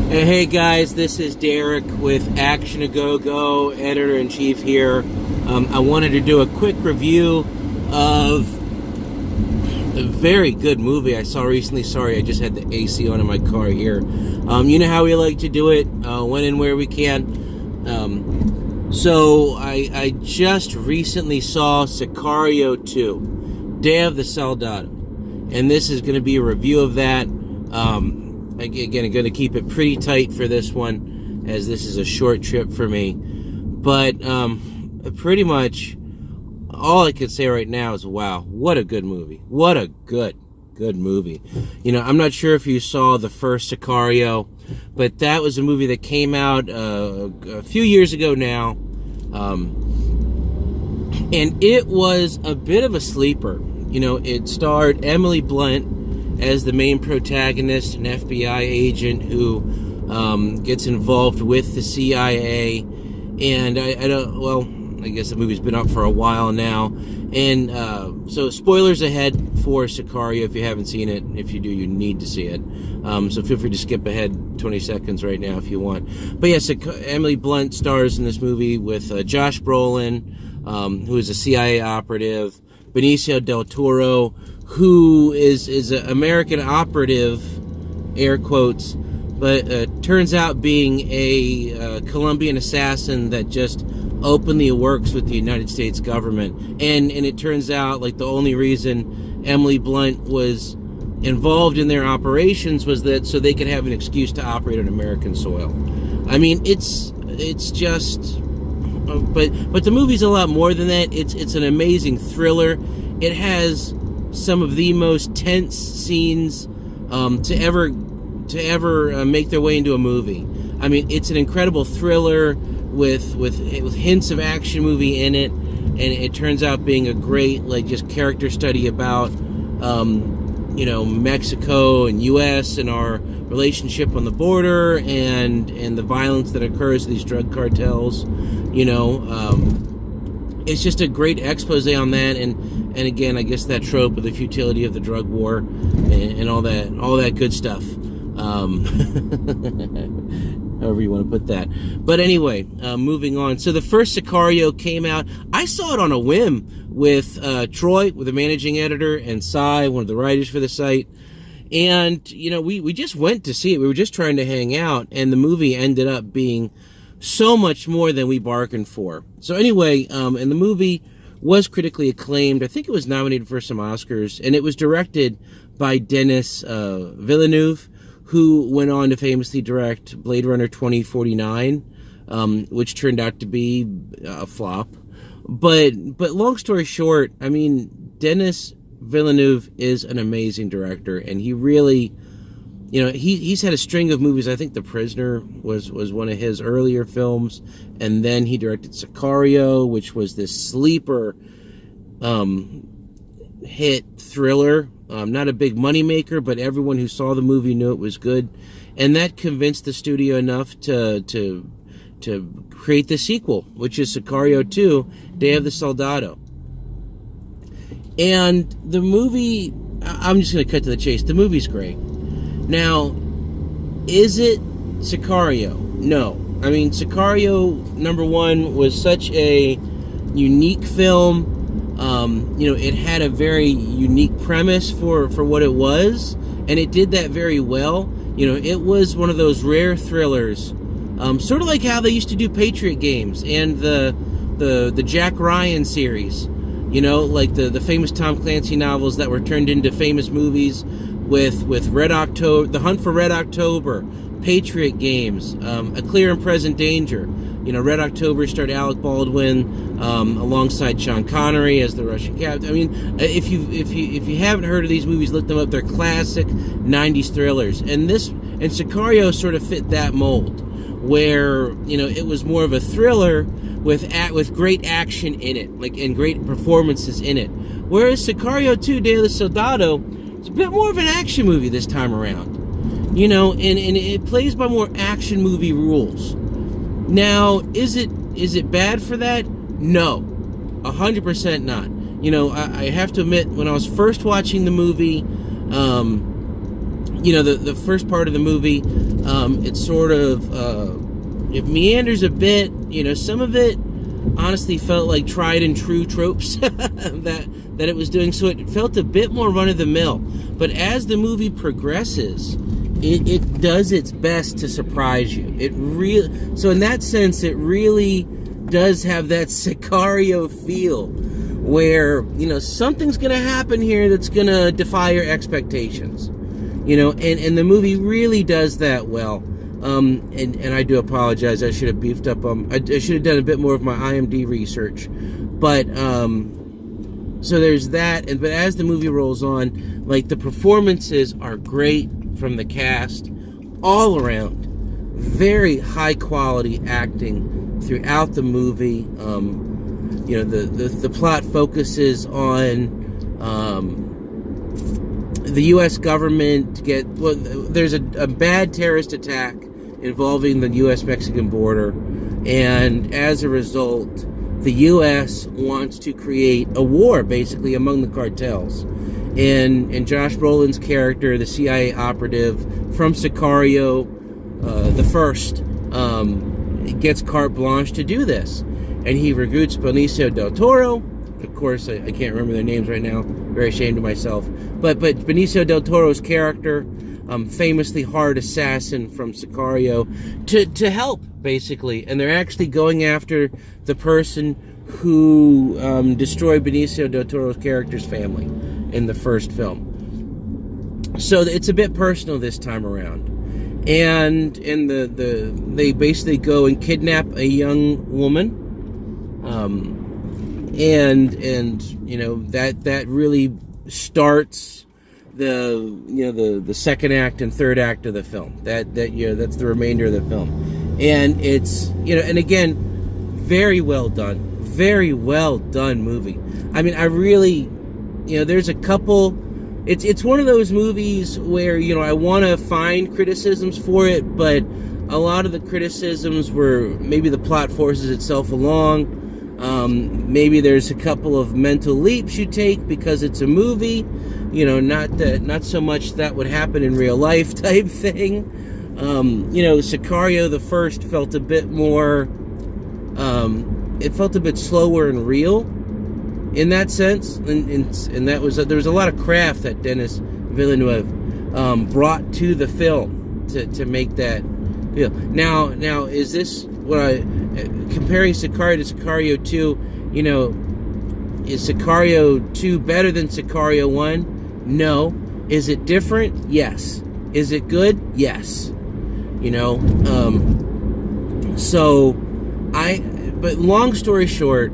Hey guys, this is Derek with Action A Go Go, editor-in-chief here. I wanted to do a quick review of a very good movie I saw recently. Sorry, I just had the AC on in my car here. You know how we like to do it, when and where we can. So I just recently saw Sicario 2, Day of the Soldado. And this is going to be a review of that. Again, I'm going to keep it pretty tight for this one, as this is a short trip for me. But pretty much all I can say right now is, wow, what a good movie. What a good movie. You know, I'm not sure if you saw the first Sicario, but that was a movie that came out a few years ago now. And it was a bit of a sleeper. You know, it starred Emily Blunt as the main protagonist, an FBI agent who gets involved with the CIA. And I guess the movie's been up for a while now. And so spoilers ahead for Sicario if you haven't seen it. If you do, you need to see it. So feel free to skip ahead 20 seconds right now if you want. But yes, Emily Blunt stars in this movie with Josh Brolin, who is a CIA operative, Benicio del Toro, who is an American operative, air quotes, but turns out being a Colombian assassin that just openly works with the United States government. And it turns out, like, the only reason Emily Blunt was involved in their operations was that so they could have an excuse to operate on American soil. I mean, it's just... But the movie's a lot more than that. It's an amazing thriller. It has some of the most tense scenes to ever make their way into a movie. I mean, it's an incredible thriller with hints of action movie in it, and it turns out being a great, like, just character study about Mexico and U.S. and our relationship on the border and the violence that occurs in these drug cartels. It's just a great expose on that, and again, I guess that trope of the futility of the drug war and all that good stuff. However you want to put that. But anyway, moving on. So the first Sicario came out. I saw it on a whim with Troy, with the managing editor, and Cy, one of the writers for the site. And, we just went to see it. We were just trying to hang out, and the movie ended up being so much more than we bargained for. So anyway, and the movie was critically acclaimed. I think it was nominated for some Oscars, and it was directed by Denis Villeneuve, who went on to famously direct Blade Runner 2049, which turned out to be a flop. But long story short, I mean, Denis Villeneuve is an amazing director, and he really... he's had a string of movies. I think The Prisoner was one of his earlier films, and then he directed Sicario, which was this sleeper hit thriller. Not a big moneymaker, but everyone who saw the movie knew it was good, and that convinced the studio enough to create the sequel, which is Sicario 2, Day of the Soldado. And the movie, I'm just going to cut to the chase. The movie's great. Now, is it Sicario? No. I mean, Sicario, number one, was such a unique film. It had a very unique premise for what it was, and it did that very well. It was one of those rare thrillers, sort of like how they used to do Patriot Games and the Jack Ryan series. Like the famous Tom Clancy novels that were turned into famous movies with Red October, The Hunt for Red October, Patriot Games, A Clear and Present Danger. Red October starred Alec Baldwin alongside Sean Connery as the Russian captain. I mean, if you haven't heard of these movies, look them up. They're classic 90s thrillers, and Sicario sort of fit that mold, where it was more of a thriller with great action in it, and great performances in it. Whereas Sicario 2, Day of the Soldado, it's a bit more of an action movie this time around. And it plays by more action movie rules. Now, is it bad for that? No, 100% not. I have to admit, when I was first watching the movie, the first part of the movie, It sort of it meanders a bit. Some of it honestly felt like tried and true tropes that it was doing. So it felt a bit more run of the mill. But as the movie progresses, it does its best to surprise you. So in that sense, it really does have that Sicario feel, where something's going to happen here that's going to defy your expectations. And the movie really does that well. And I do apologize. I should have beefed up. I should have done a bit more of my IMDb research. But so there's that. But as the movie rolls on, like, the performances are great from the cast all around. Very high quality acting throughout the movie. The plot focuses on the U.S. government there's a bad terrorist attack involving the U.S.-Mexican border, and as a result, the U.S. wants to create a war, basically, among the cartels. And Josh Brolin's character, the CIA operative from Sicario, the first, gets carte blanche to do this. And he recruits Benicio del Toro. Of course, I can't remember their names right now. Very ashamed of myself. But Benicio del Toro's character, famously hard assassin from Sicario, to help, basically. And they're actually going after the person who destroyed Benicio del Toro's character's family in the first film. So it's a bit personal this time around. And they basically go and kidnap a young woman. That really starts the second act and third act of the film. That's the remainder of the film. And it's, and again, very well done movie. I mean, I really, there's a couple, it's one of those movies where, I want to find criticisms for it, but a lot of the criticisms were maybe the plot forces itself along. Maybe there's a couple of mental leaps you take because it's a movie, not so much that would happen in real life type thing. Sicario the first felt a bit more, it felt a bit slower and real in that sense, and that was there was a lot of craft that Denis Villeneuve brought to the film to make that feel. Now is this what comparing Sicario to Sicario 2, is Sicario 2 better than Sicario 1? No. Is it different? Yes. Is it good? Yes. But long story short,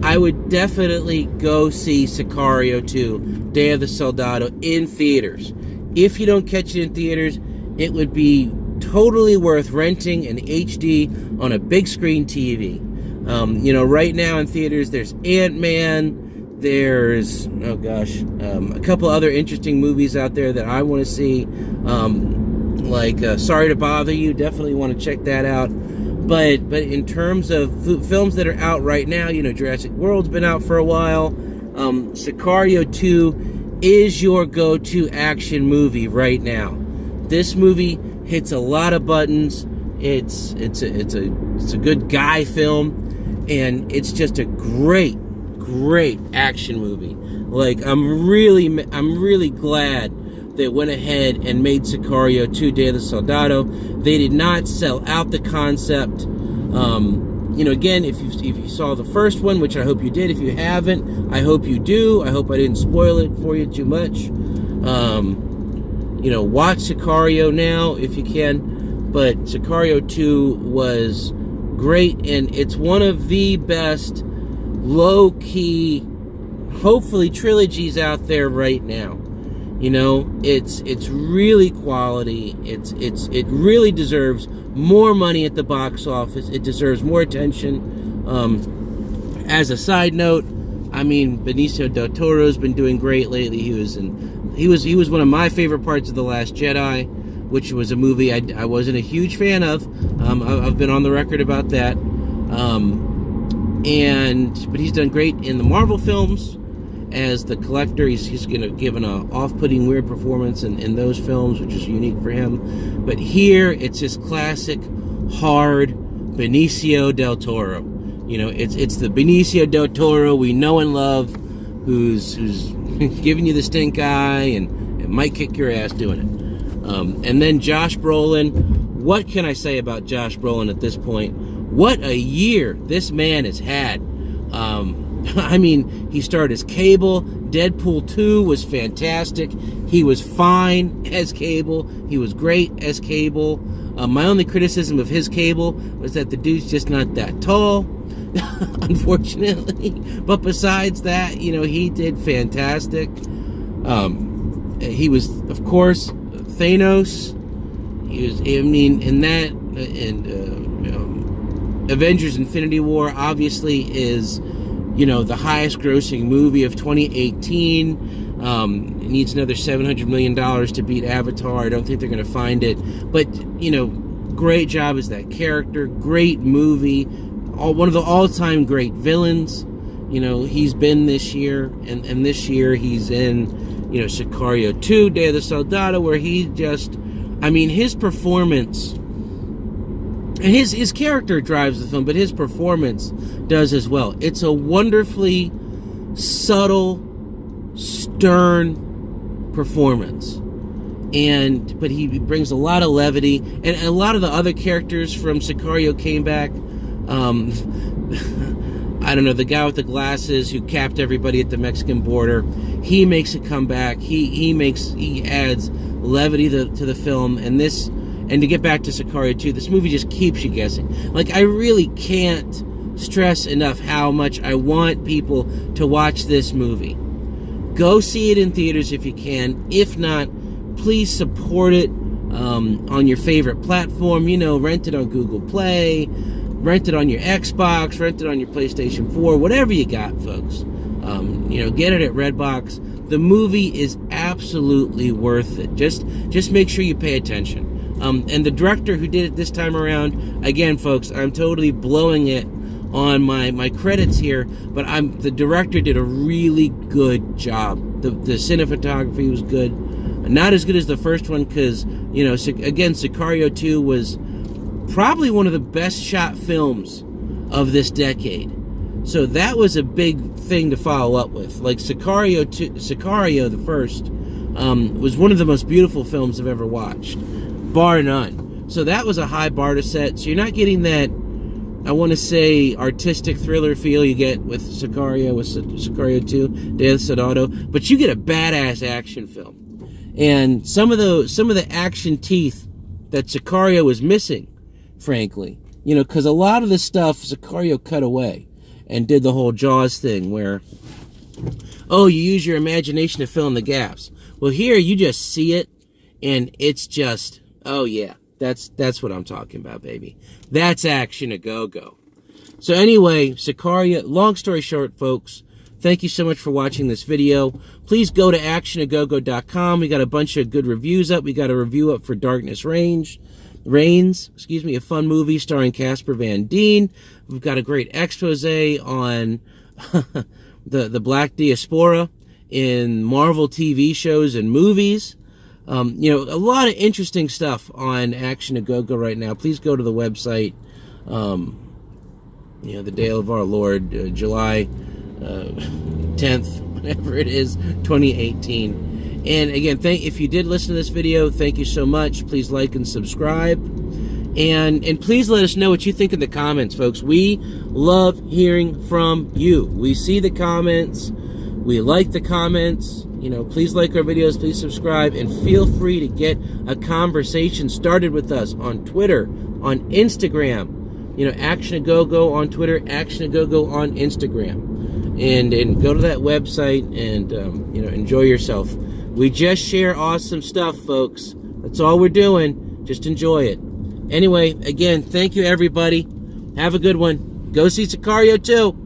I would definitely go see Sicario 2, Day of the Soldado, in theaters. If you don't catch it in theaters, it would be totally worth renting an HD on a big screen TV. Right now in theaters, there's Ant-Man, there's, a couple other interesting movies out there that I want to see, Sorry to Bother You, definitely want to check that out. But in terms of films that are out right now, Jurassic World's been out for a while. Sicario 2 is your go-to action movie right now. This movie hits a lot of buttons. It's a good guy film, and it's just a great action movie. Like, I'm really glad they went ahead and made Sicario 2 Day of the Soldado. They did not sell out the concept. Again, if you saw the first one, which I hope you did. If you haven't, I hope you do. I hope I didn't spoil it for you too much. Watch Sicario now if you can. But Sicario 2 was great, and it's one of the best low-key, hopefully, trilogies out there right now. It's really quality. It really deserves more money at the box office. It deserves more attention. As a side note, Benicio del Toro's been doing great lately. He was one of my favorite parts of The Last Jedi, which was a movie I wasn't a huge fan of. I've been on the record about that. But he's done great in the Marvel films. as the Collector. He's going to give an off-putting, weird performance in those films, which is unique for him. But here, it's just classic, hard Benicio del Toro. You know, it's the Benicio del Toro we know and love, who's giving you the stink eye and might kick your ass doing it. And then Josh Brolin. What can I say about Josh Brolin at this point? What a year this man has had. I mean, he starred as Cable. Deadpool 2 was fantastic. He was fine as Cable. He was great as Cable. My only criticism of his Cable was that the dude's just not that tall, unfortunately. But besides that, you know, he did fantastic. He was, of course, Thanos. He was, I mean, in that, Avengers Infinity War obviously is, you know, the highest grossing movie of 2018. It needs another $700 million to beat Avatar. I don't think they're going to find it. But, you know, great job as that character. Great movie. One of the all-time great villains. You know, he's been this year. And this year he's in, you know, Sicario 2, Day of the Soldado, where he just, I mean, his performance, and his character drives the film, but his performance does as well. It's a wonderfully subtle, stern performance. But he brings a lot of levity, and a lot of the other characters from Sicario came back. I don't know, the guy with the glasses who capped everybody at the Mexican border, he makes a comeback. He adds levity to the film, and to get back to Sicario 2, this movie just keeps you guessing. Like, I really can't stress enough how much I want people to watch this movie. Go see it in theaters if you can. If not, please support it on your favorite platform. You know, rent it on Google Play, rent it on your Xbox, rent it on your PlayStation 4, whatever you got, folks. You know, get it at Redbox. The movie is absolutely worth it. Just make sure you pay attention. And the director who did it this time around, again, folks, I'm totally blowing it on my credits here, but the director did a really good job. The cinematography was good. Not as good as the first one, because, you know, again, Sicario 2 was probably one of the best shot films of this decade. So that was a big thing to follow up with. Like Sicario the first, was one of the most beautiful films I've ever watched, bar none. So that was a high bar to set. So you're not getting that, I want to say, artistic thriller feel you get with Sicario 2, Day of the Soldado, but you get a badass action film. And some of the action teeth that Sicario was missing, frankly, you know, because a lot of the stuff Sicario cut away and did the whole Jaws thing where, oh, you use your imagination to fill in the gaps. Well, here you just see it, and it's just, oh yeah, that's what I'm talking about, baby. That's action a go-go. So anyway, Sicario, long story short, folks, thank you so much for watching this video. Please go to actionagogo.com. We got a bunch of good reviews up. We got a review up for Darkness Reigns, a fun movie starring Casper Van Dien. We've got a great expose on the Black Diaspora in Marvel TV shows and movies. You know, a lot of interesting stuff on Action A Go-Go right now. Please go to the website. You know, the day of our Lord, July 10th, whatever it is, 2018. And again, if you did listen to this video, thank you so much. Please like and subscribe. And please let us know what you think in the comments, folks. We love hearing from you. We see the comments. We like the comments. You know, please like our videos, please subscribe, and feel free to get a conversation started with us on Twitter, on Instagram. You know, Action A Go-Go on Twitter, Action A Go-Go on Instagram. And go to that website and, you know, enjoy yourself. We just share awesome stuff, folks. That's all we're doing. Just enjoy it. Anyway, again, thank you, everybody. Have a good one. Go see Sicario 2.